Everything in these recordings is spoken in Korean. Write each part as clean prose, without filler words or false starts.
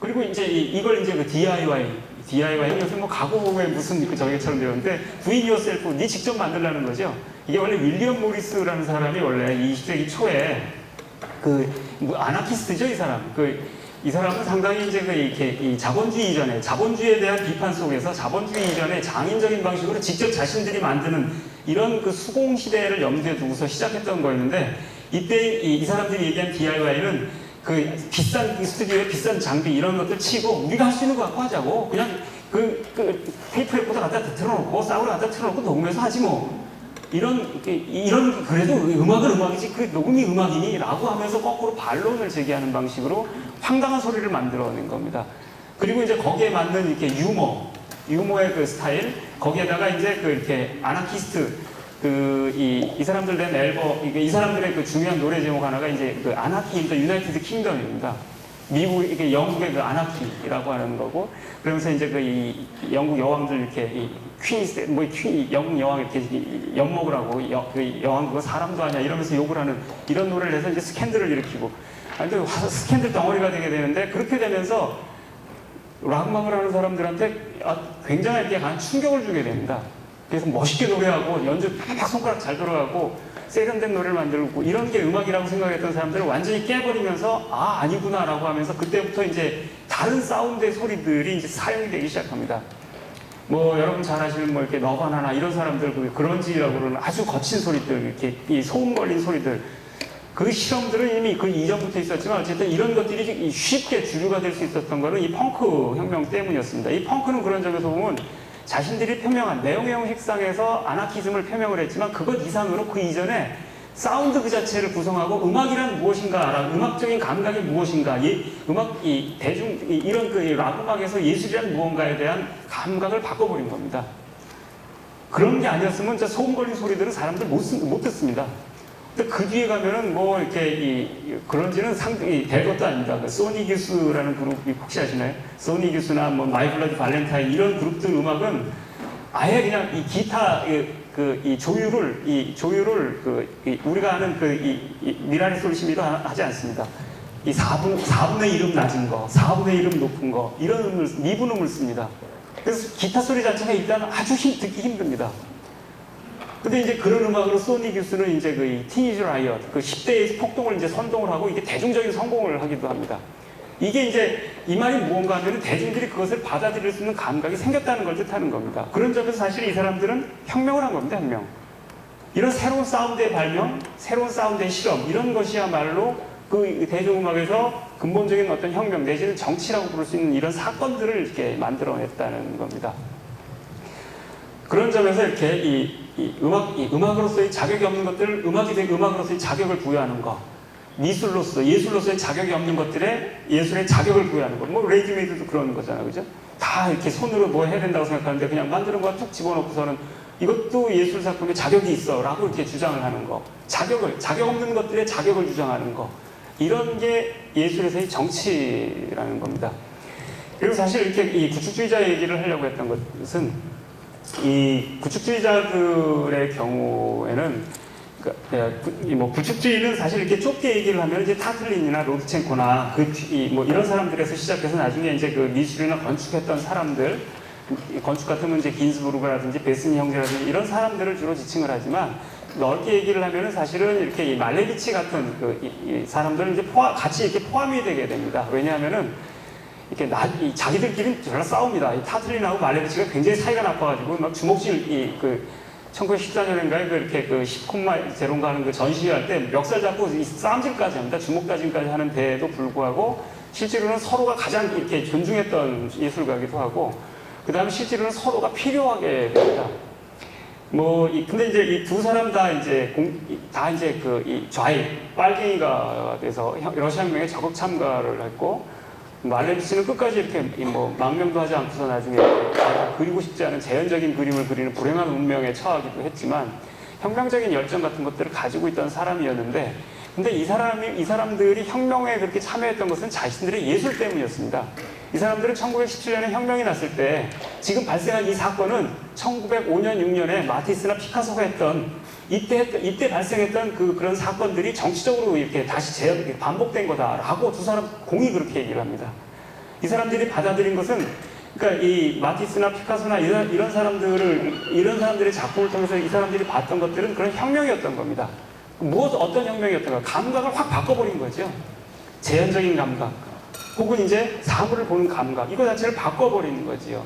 그리고 이제 이걸 이제 그 DIY는 요새 뭐 가공에 무슨 그 저기처럼 되었는데 Do it yourself, 네 직접 만들라는 거죠. 이게 원래 윌리엄 모리스라는 사람이 원래 20세기 초에 뭐 아나키스트죠, 이 사람. 이 사람은 상당히 이제 이렇게 이 자본주의 이전에 자본주의에 대한 비판 속에서 자본주의 이전에 장인적인 방식으로 직접 자신들이 만드는 이런 그 수공 시대를 염두에 두고서 시작했던 거였는데 이때 이 사람들이 얘기한 DIY는 그 비싼 스튜디오에 비싼 장비 이런 것들 치고 우리가 할 수 있는 거 갖고 하자고 그냥 테이프 레코더 갖다 틀어놓고 사운드 갖다 틀어놓고 녹음해서 하지 뭐 이런 그래도 음악은 음악이지 그 녹음이 음악이니 라고 하면서 거꾸로 반론을 제기하는 방식으로 황당한 소리를 만들어낸 겁니다. 그리고 이제 거기에 맞는 이렇게 유머의 그 스타일 거기에다가 이제 이렇게 아나키스트 이 사람들 낸 앨범, 이 사람들의 그 중요한 노래 제목 하나가 이제 그 아나키 인 더 유나이티드 킹덤입니다. 이게 영국의 그 아나키라고 하는 거고, 그러면서 이제 이 영국 여왕들 이렇게 영국 여왕 이렇게 엿먹을 하고, 그 여왕 그거 사람도 아니야 이러면서 욕을 하는 이런 노래를 해서 이제 스캔들을 일으키고, 근데 스캔들 덩어리가 되게 되는데, 그렇게 되면서 락음악을 하는 사람들한테 굉장히 강한 충격을 주게 됩니다. 그래서 멋있게 노래하고 연주 팍팍 손가락 잘 들어가고 세련된 노래를 만들고 이런 게 음악이라고 생각했던 사람들을 완전히 깨버리면서 아니구나 라고 하면서 그때부터 이제 다른 사운드의 소리들이 이제 사용이 되기 시작합니다. 뭐 여러분 잘 아시는 뭐 이렇게 너바나나 이런 사람들 그런지라고 그러는 아주 거친 소리들 이렇게 이 소음 걸린 소리들 그 실험들은 이미 그 이전부터 있었지만 어쨌든 이런 것들이 쉽게 주류가 될 수 있었던 거는 이 펑크 혁명 때문이었습니다. 이 펑크는 그런 점에서 보면 자신들이 표명한 내용의 형식상에서 아나키즘을 표명을 했지만 그것 이상으로 그 이전에 사운드 그 자체를 구성하고 음악이란 무엇인가, 음악적인 감각이 무엇인가, 이런 락 음악에서 예술이란 무언가에 대한 감각을 바꿔버린 겁니다. 그런 게 아니었으면 진짜 소음 걸린 소리들은 사람들 못 듣습니다. 근데 그 뒤에 가면은 뭐 이렇게 그런지는 상당히 될 것도 아닙니다. 그 소니 규스라는 그룹이 혹시 아시나요? 소니 규스나 뭐 마이 블러드 발렌타인 이런 그룹들 음악은 아예 그냥 이 기타 이 조율을 우리가 아는 미라리 솔시미도 하지 않습니다. 이 4분의 1음 낮은 거, 4분의 1음 높은 거 이런 미분음을 씁니다. 그래서 기타 소리 자체가 일단 아주 듣기 힘듭니다. 근데 이제 그런 음악으로 소니 규스는 이제 이 티니지 라이엇, 10대의 폭동을 이제 선동을 하고 이게 대중적인 성공을 하기도 합니다. 이게 이제 이 말이 무언가 하면 대중들이 그것을 받아들일 수 있는 감각이 생겼다는 걸 뜻하는 겁니다. 그런 점에서 사실 이 사람들은 혁명을 한 겁니다, 혁명. 이런 새로운 사운드의 발명, 새로운 사운드의 실험, 이런 것이야말로 그 대중음악에서 근본적인 어떤 혁명, 내지는 정치라고 부를 수 있는 이런 사건들을 이렇게 만들어냈다는 겁니다. 그런 점에서 이렇게 음악으로서의 자격이 없는 것들을 음악이 된 음악으로서의 자격을 부여하는 것, 예술로서의 자격이 없는 것들에 예술의 자격을 부여하는 것. 뭐 레디메이드도 그런 거잖아요, 그죠? 다 이렇게 손으로 뭐 해야 된다고 생각하는데 그냥 만드는 거 툭 집어넣고서는 이것도 예술 작품에 자격이 있어라고 이렇게 주장을 하는 거. 자격 없는 것들에 자격을 주장하는 거. 이런 게 예술에서의 정치라는 겁니다. 그리고 사실 이렇게 이 구축주의자 얘기를 하려고 했던 것은 이 구축주의자들의 경우에는 구축주의는 사실 이렇게 좁게 얘기를 하면 이제 타틀린이나 로드첸코나 이런 사람들에서 시작해서 나중에 이제 그 미술이나 건축했던 사람들, 건축 같으면 이제 긴스부르그라든지 베스니 형제라든지 이런 사람들을 주로 지칭을 하지만 넓게 얘기를 하면은 사실은 이렇게 이 말레비치 같은 이 사람들은 이제 같이 이렇게 포함이 되게 됩니다. 왜냐하면은 이렇게 자기들끼리 전혀 싸웁니다. 이 타틀린하고 말레비치가 굉장히 사이가 나빠가지고 막 주먹질 1914년인가에 이렇게 10콤마 제론가 하는 그 전시할 때 멱살 잡고 싸움질까지 합니다. 주먹다짐까지 하는 데에도 불구하고 실제로는 서로가 가장 이렇게 존중했던 예술가이기도 하고 그 다음에 실제로는 서로가 필요하게 됩니다. 근데 이제 이 두 사람 다 이제 이 좌익, 빨갱이가 돼서 러시아 혁명에 적극 참가를 했고 말레비치는 끝까지 이렇게 망명도 하지 않고서 나중에 그리고 싶지 않은 재현적인 그림을 그리는 불행한 운명에 처하기도 했지만 혁명적인 열정 같은 것들을 가지고 있던 사람이었는데 근데 이 사람들이 혁명에 그렇게 참여했던 것은 자신들의 예술 때문이었습니다. 이 사람들은 1917년에 혁명이 났을 때 지금 발생한 이 사건은 1905년, 6년에 마티스나 피카소가 했던 이때 발생했던 그런 사건들이 정치적으로 이렇게 다시 반복된 거다라고 두 사람 공이 그렇게 얘기를 합니다. 이 사람들이 받아들인 것은, 그러니까 이 마티스나 피카소나 이런 사람들의 작품을 통해서 이 사람들이 봤던 것들은 그런 혁명이었던 겁니다. 어떤 혁명이었던가? 감각을 확 바꿔버린 거죠. 제한적인 감각, 혹은 이제 사물을 보는 감각, 이거 자체를 바꿔버리는 거지요.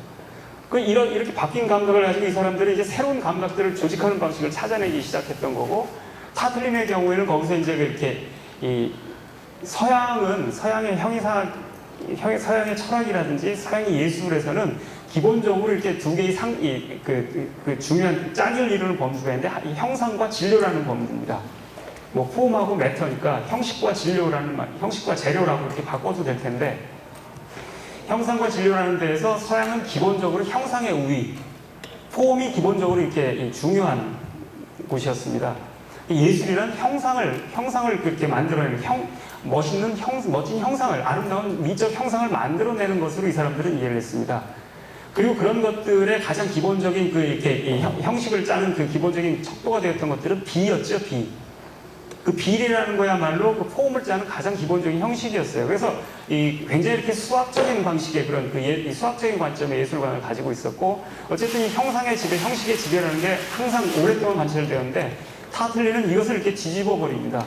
이렇게 바뀐 감각을 가지고 이 사람들은 이제 새로운 감각들을 조직하는 방식을 찾아내기 시작했던 거고, 타틀린의 경우에는 거기서 이제 이렇게 서양의 서양의 철학이라든지 서양의 예술에서는 기본적으로 이렇게 두 개의 중요한 짝을 이루는 범주가 있는데, 이 형상과 진료라는 범주입니다. 뭐 폼하고 매터니까 형식과 재료라고 이렇게 바꿔도 될 텐데, 형상과 진료라는 데에서 서양은 기본적으로 형상의 우위, 폼이 기본적으로 이렇게 중요한 곳이었습니다. 예술이란 형상을 그렇게 만들어내는 멋진 형상을, 아름다운 미적 형상을 만들어내는 것으로 이 사람들은 이해를 했습니다. 그리고 그런 것들의 가장 기본적인 이렇게 형식을 짜는 그 기본적인 척도가 되었던 것들은 비였죠, 비. 그 비리라는 거야말로 그 폼을 짜는 가장 기본적인 형식이었어요. 그래서 굉장히 이렇게 수학적인 방식의 그런 수학적인 관점의 예술관을 가지고 있었고, 어쨌든 이 형식의 지배라는 게 항상 오랫동안 관찰되었는데, 타틀린은 이것을 이렇게 뒤집어 버립니다.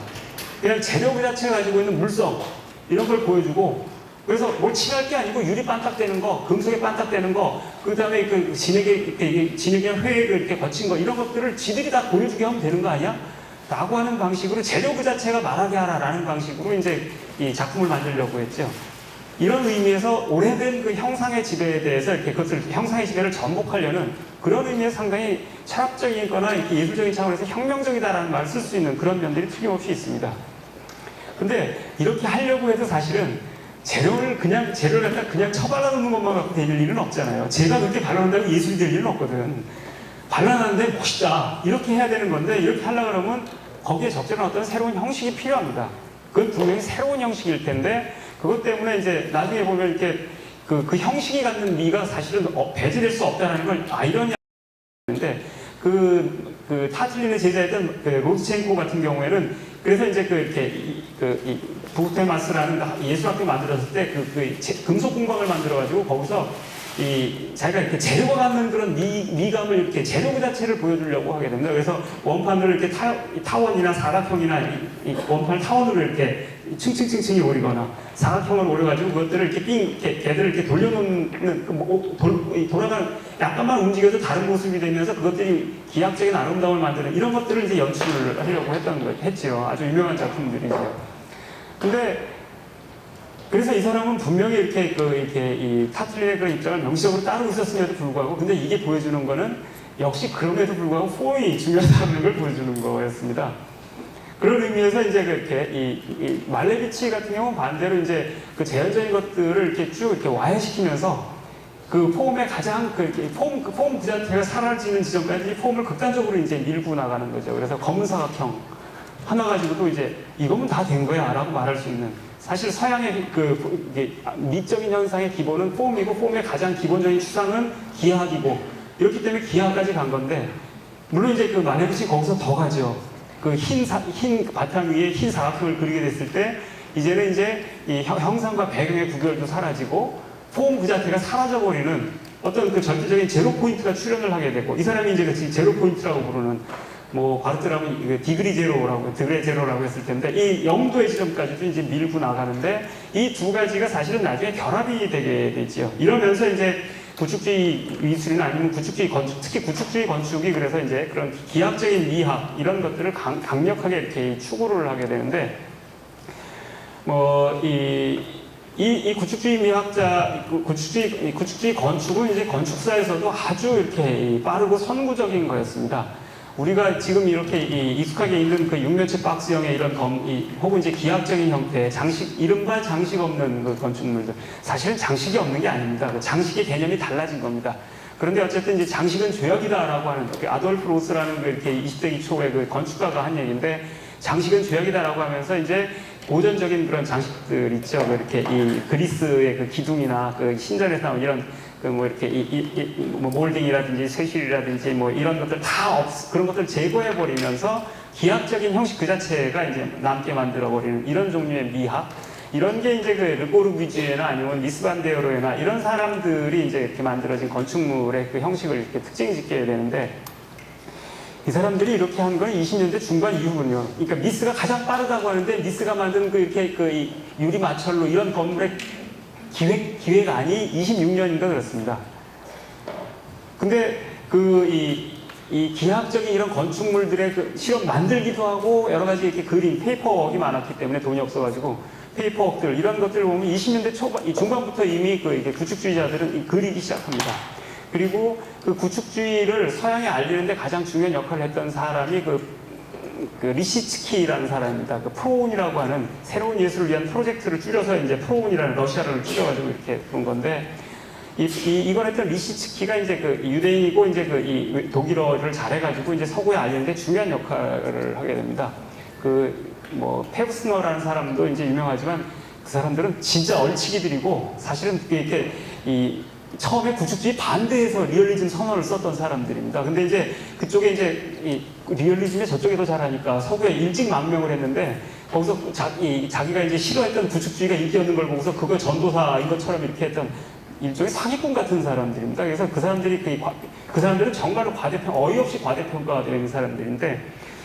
그냥 재료 그 자체가 가지고 있는 물성, 이런 걸 보여주고, 그래서 뭘 칠할 게 아니고 유리 반딱되는 거, 금속에 반딱되는 거, 그 다음에 그 진흙이나 회를 이렇게 거친 거, 이런 것들을 지들이 다 보여주게 하면 되는 거 아니야? 라고 하는 방식으로 재료 그 자체가 말하게 하라라는 방식으로 이제 이 작품을 만들려고 했죠. 이런 의미에서 오래된 그 형상의 지배에 대해서 이렇게 형상의 지배를 전복하려는 그런 의미에서 상당히 철학적이거나 이렇게 예술적인 차원에서 혁명적이다라는 말을 쓸 수 있는 그런 면들이 틀림없이 있습니다. 근데 이렇게 하려고 해도 사실은 재료를 갖다 그냥 쳐발라놓는 것만 갖고 될 일은 없잖아요. 제가 그렇게 발라놓는다고 예술이 될 일은 없거든. 발라놨는데 멋있다, 이렇게 해야 되는 건데, 이렇게 하려고 그러면 거기에 적절한 어떤 새로운 형식이 필요합니다. 그건 분명히 새로운 형식일 텐데, 그것 때문에 이제 나중에 보면 이렇게 그 형식이 갖는 미가 사실은 배제될 수 없다는 걸 아이러니하는데, 그 타틀린의 제자였던 그 로드첸코 같은 경우에는, 그래서 이제 부테마스라는 예술학교 만들었을 때 금속 공방을 만들어가지고 거기서 자기가 이렇게 재료가 갖는 그런 미감을 이렇게 재료 그 자체를 보여주려고 하게 됩니다. 그래서 원판을 이렇게 타원이나 사각형이나 원판을 타원으로 이렇게 층층층층이 오리거나 사각형을 오려가지고 그것들을 이렇게 걔들을 이렇게 돌려놓는 돌아가는 약간만 움직여도 다른 모습이 되면서 그것들이 기하학적인 아름다움을 만드는 이런 것들을 이제 연출을 하려고 했죠. 아주 유명한 작품들이죠. 근데 그래서 이 사람은 분명히 이렇게 이 타틀린의 그런 입장을 명시적으로 따르고 있었음에도 불구하고, 근데 이게 보여주는 거는 역시 그럼에도 불구하고 폼이 중요하다는 걸 보여주는 거였습니다. 그런 의미에서 이제 이 말레비치 같은 경우는 반대로 이제 그 제한적인 것들을 이렇게 쭉 이렇게 와해시키면서 그 폼의 가장 폼 그 자체가 사라지는 지점까지 이 폼을 극단적으로 이제 밀고 나가는 거죠. 그래서 검은 사각형 하나 가지고도 이제 이거면 다 된 거야 라고 말할 수 있는, 사실 서양의 미적인 현상의 기본은 폼이고, 폼의 가장 기본적인 추상은 기하학이고, 이렇기 때문에 기하까지 간 건데, 물론 이제 그 말레비치 거기서 더 가죠. 그 흰 바탕 위에 흰 사각형을 그리게 됐을 때, 이제는 이제 이 형상과 배경의 구별도 사라지고, 폼 그 자체가 사라져버리는 어떤 그 절대적인 제로 포인트가 출현을 하게 되고, 이 사람이 이제 그 제로 포인트라고 부르는, 뭐 바르트라면 디그리 제로라고 했을 텐데, 이 0도의 지점까지도 이제 밀고 나가는데, 이 두 가지가 사실은 나중에 결합이 되게 되죠. 이러면서 이제 구축주의 미술이나 아니면 구축주의 건축, 특히 구축주의 건축이 그래서 이제 그런 기하학적인 미학 이런 것들을 강력하게 이렇게 추구를 하게 되는데, 이 구축주의 미학자, 구축주의 건축은 이제 건축사에서도 아주 이렇게 빠르고 선구적인 거였습니다. 우리가 지금 이렇게 익숙하게 있는 그 육면체 박스형의 이런 혹은 이제 기하학적인 형태의 이른바 장식 없는 그 건축물들. 사실은 장식이 없는 게 아닙니다. 그 장식의 개념이 달라진 겁니다. 그런데 어쨌든 이제 장식은 죄악이다라고 하는, 아돌프 로스라는 이렇게 20세기 초의 그 건축가가 한 얘기인데, 장식은 죄악이다라고 하면서 이제 고전적인 그런 장식들 있죠. 이렇게 이 그리스의 그 기둥이나 그 신전에서 나온 이런 뭐 몰딩이라든지 쇠실이라든지 뭐 이런 것들 그런 것들 제거해버리면서 기하학적인 형식 그 자체가 이제 남게 만들어버리는 이런 종류의 미학, 이런 게 이제 그 르꼬르비지에나 아니면 미스 반데어로에나 이런 사람들이 이제 이렇게 만들어진 건축물의 그 형식을 이렇게 특징 짓게 되는데, 이 사람들이 이렇게 한 건 20년대 중반 이후군요. 그러니까 미스가 가장 빠르다고 하는데, 미스가 만든 그 이렇게 그 이 유리 마철로 이런 건물의 기획안이 26년인가 그렇습니다. 근데 이 기하학적인 이런 건축물들의 그 실험 만들기도 하고 여러 가지 이렇게 그림, 페이퍼웍이 많았기 때문에 돈이 없어가지고 페이퍼웍들 이런 것들을 보면 20년대 초반, 중반부터 이미 그 이게 구축주의자들은 그리기 시작합니다. 그리고 그 구축주의를 서양에 알리는데 가장 중요한 역할을 했던 사람이 그 리시츠키라는 사람입니다. 그 프로운이라고 하는 새로운 예술을 위한 프로젝트를 줄여서 이제 프로운이라는 러시아를 줄여가지고 이렇게 그런 건데, 이걸 했던 리시츠키가 이제 그 유대인이고 이제 그 이 독일어를 잘해가지고 이제 서구에 알리는데 중요한 역할을 하게 됩니다. 페브스너라는 사람도 이제 유명하지만 그 사람들은 진짜 얼치기들이고 사실은 이렇게 처음에 구축주의 반대해서 리얼리즘 선언을 썼던 사람들입니다. 근데 이제 그쪽에 이제 리얼리즘에 저쪽이 더 잘하니까 서구에 일찍 망명을 했는데, 거기서 자기가 이제 싫어했던 구축주의가 인기 없는 걸 보고서 그걸 전도사인 것처럼 이렇게 했던 일종의 사기꾼 같은 사람들입니다. 그래서 그 사람들은 정말로 어이없이 과대평가되는 사람들인데,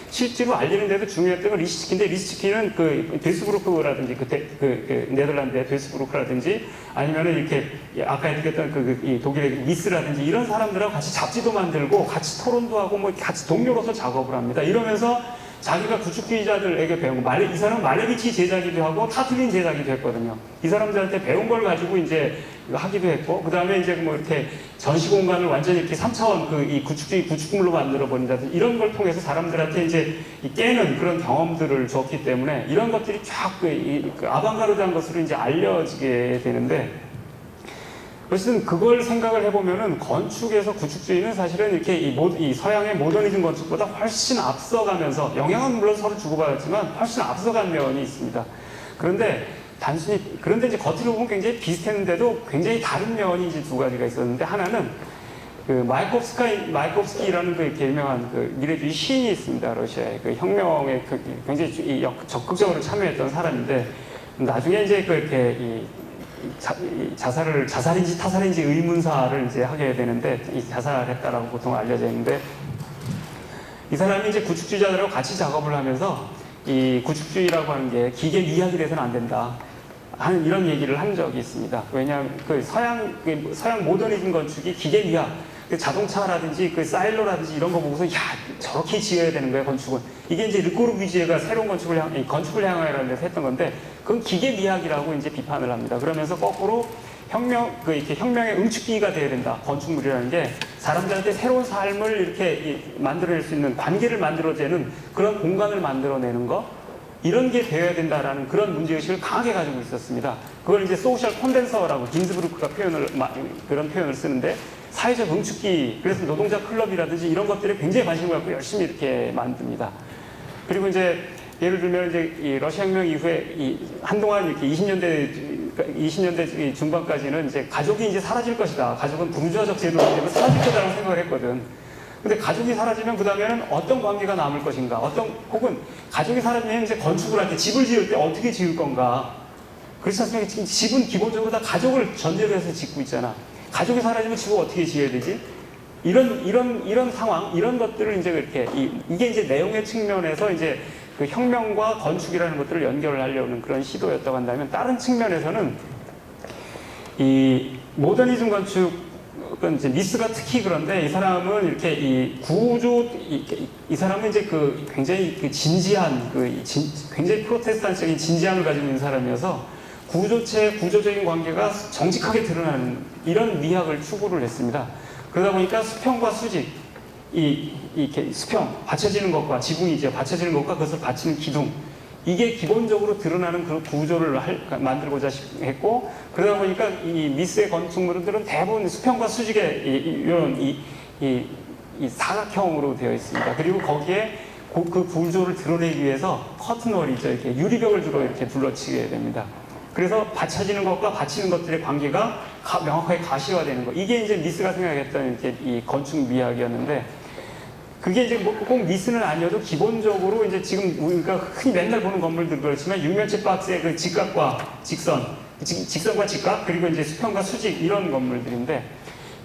실제로 알리는데도 중요했던 건 리시츠키인데, 리시츠키는 그 데스브루크라든지 그 네덜란드의 데스브루크라든지 아니면은 이렇게 아까 얘기했던 이 독일의 미스라든지 이런 사람들하고 같이 잡지도 만들고 같이 토론도 하고 뭐 같이 동료로서 작업을 합니다. 이러면서 자기가 구축주의자들에게 배운 거, 이 사람은 말레비치 제자기도 하고 타틀린 제자기도 했거든요. 이 사람들한테 배운 걸 가지고 이제 하기도 했고, 그 다음에 이제 뭐 이렇게 전시 공간을 완전히 이렇게 3차원 이 구축주의 구축물로 만들어 버린다든지 이런 걸 통해서 사람들한테 이제 깨는 그런 경험들을 줬기 때문에 이런 것들이 쫙 그 아방가르드한 것으로 이제 알려지게 되는데, 어쨌든 그걸 생각을 해보면은 건축에서 구축주의는 사실은 이렇게 이 서양의 모더니즘 건축보다 훨씬 앞서가면서, 영향은 물론 서로 주고받았지만 훨씬 앞서간 면이 있습니다. 그런데 이제 겉으로 보면 굉장히 비슷했는데도 굉장히 다른 면이 이제 두 가지가 있었는데, 하나는 그 마이콥스키라는 그 이렇게 유명한 그 미래주의 시인이 있습니다. 러시아의 그 혁명에 굉장히 적극적으로 참여했던 사람인데, 나중에 이제 자살인지 타살인지 의문사를 이제 하게 되는데, 자살했다라고 보통 알려져 있는데, 이 사람이 이제 구축주의자들하고 같이 작업을 하면서 이 구축주의라고 하는 게 기계 미학이 돼서는 안 된다 하는 이런 얘기를 한 적이 있습니다. 왜냐하면 그 서양 모더니즘 건축이 기계 미학, 자동차라든지 사일로라든지 이런 거 보고서 저렇게 지어야 되는 거야 건축은. 이게 이제 르꼬르비지에가 새로운 건축을 향하여라는 데서 했던 건데, 그건 기계 미학이라고 이제 비판을 합니다. 그러면서 거꾸로 이렇게 혁명의 응축기가 되어야 된다. 건축물이라는 게 사람들한테 새로운 삶을 이렇게 만들어낼 수 있는 관계를 만들어내는 그런 공간을 만들어내는 거, 이런 게 되어야 된다라는 그런 문제의식을 강하게 가지고 있었습니다. 그걸 이제 소셜 콘덴서라고 긴즈부르크가 그런 표현을 쓰는데, 사회적 응축기, 그래서 노동자 클럽이라든지 이런 것들에 굉장히 관심을 갖고 열심히 이렇게 만듭니다. 그리고 이제 예를 들면 이제 이 러시아 혁명 이후에 한동안 이렇게 20년대 중반까지는 이제 가족이 이제 사라질 것이다. 가족은 부르주아적 제도이기 때문에 사라질 거다라고 생각을 했거든. 근데 가족이 사라지면 그 다음에는 어떤 관계가 남을 것인가, 혹은 가족이 사라지면 이제 건축을 할 때, 집을 지을 때 어떻게 지을 건가. 그렇지 않습니까? 지금 집은 기본적으로 다 가족을 전제로 해서 짓고 있잖아. 가족이 사라지면 집을 어떻게 지어야 되지? 이런 상황, 이런 것들을 이제 이렇게, 이게 이제 내용의 측면에서 이제 그 혁명과 건축이라는 것들을 연결하려는 그런 시도였다고 한다면, 다른 측면에서는 이 모더니즘 건축은 이제 미스가 특히 그런데, 이 사람은 이렇게 이 사람은 이제 굉장히 진지한, 굉장히 프로테스탄적인 진지함을 가지고 있는 사람이어서 구조적인 관계가 정직하게 드러나는 이런 미학을 추구를 했습니다. 그러다 보니까 수평과 수직, 수평, 받쳐지는 것과 지붕이죠. 받쳐지는 것과 그것을 받치는 기둥, 이게 기본적으로 드러나는 그런 구조를 만들고자 했고, 그러다 보니까 이 미스의 건축물들은 대부분 수평과 수직의 이런 사각형으로 되어 있습니다. 그리고 거기에 그 구조를 드러내기 위해서 커튼월이죠. 이렇게 유리벽을 주로 이렇게 둘러치게 됩니다. 그래서 받쳐지는 것과 받치는 것들의 관계가 명확하게 가시화되는 것. 이게 이제 미스가 생각했던 이렇게 이 건축 미학이었는데, 그게 이제 뭐 꼭 니스는 아니어도 기본적으로 이제 지금 우리가 흔히 맨날 보는 건물들 그렇지만 육면체 박스의 그 직각과 직선과 직각, 그리고 이제 수평과 수직 이런 건물들인데,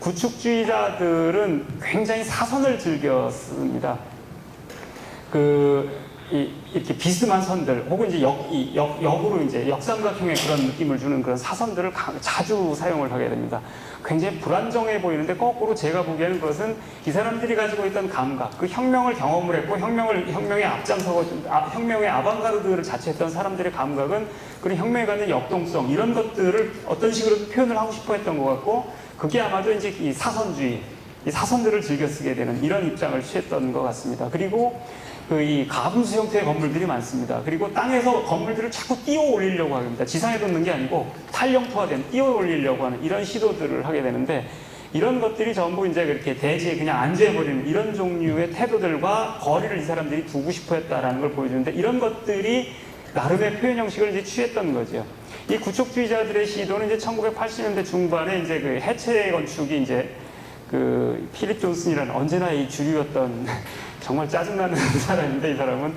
구축주의자들은 굉장히 사선을 즐겼습니다. 이렇게 비스듬한 선들, 혹은 이제 역으로 이제 역삼각형의 그런 느낌을 주는 그런 사선들을 자주 사용을 하게 됩니다. 굉장히 불안정해 보이는데, 거꾸로 제가 보기에는 그것은 이 사람들이 가지고 있던 감각, 그 혁명을 경험을 했고, 혁명에 앞장서고, 혁명의 아방가르드를 자처했던 사람들의 감각은 그런 혁명에 갖는 역동성, 이런 것들을 어떤 식으로 표현을 하고 싶어 했던 것 같고, 그게 아마도 이제 이 사선주의, 이 사선들을 즐겨 쓰게 되는 이런 입장을 취했던 것 같습니다. 그리고 이 가분수 형태의 건물들이 많습니다. 그리고 땅에서 건물들을 자꾸 띄워 올리려고 합니다. 지상에 돋는 게 아니고 탄력토화된, 띄워 올리려고 하는 이런 시도들을 하게 되는데, 이런 것들이 전부 이제 그렇게 대지에 그냥 안주해버리는 이런 종류의 태도들과 거리를 이 사람들이 두고 싶어 했다라는 걸 보여주는데, 이런 것들이 나름의 표현 형식을 이제 취했던 거죠. 이 구축주의자들의 시도는 이제 1980년대 중반에 이제 그 해체 건축이 이제 그 필립 존슨이라는 언제나 이 주류였던 정말 짜증나는 사람인데, 이 사람은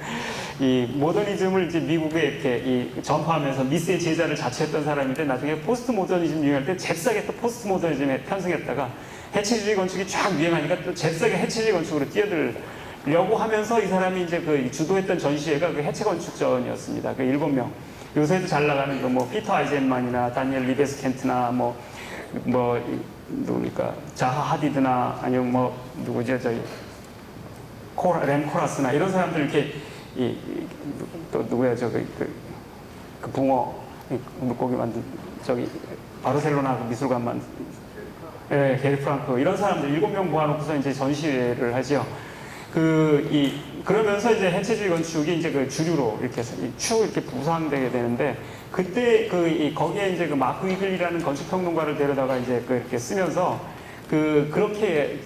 이 모더니즘을 이제 미국에 이렇게 전파하면서 미스의 제자를 자처했던 사람인데, 나중에 포스트 모더니즘 유행할 때 잽싸게 또 포스트 모더니즘에 편승했다가 해체주의 건축이 쫙 유행하니까 또 잽싸게 해체주의 건축으로 뛰어들려고 하면서, 이 사람이 이제 그 주도했던 전시회가 그 해체 건축전이었습니다. 그 7명. 요새도 잘 나가는 그 뭐 피터 아이젠만이나 다니엘 리베스켄트나 누구니까 자하 하디드나 아니면 뭐 누구죠, 저희 램 코라스나 이런 사람들, 이렇게 또 누구야, 그 붕어 물고기 만든 저기 바르셀로나 그 미술관 만든 게리 프랑크, 이런 사람들 7명 모아놓고서 이제 전시회를 하죠. 그러면서 이제 해체주의 건축이 이제 그 주류로 이렇게 쭉 이렇게 부상되게 되는데, 그때 거기에 이제 그 마크 위글이라는 건축평론가를 데려다가 이제 이렇게 쓰면서 그렇게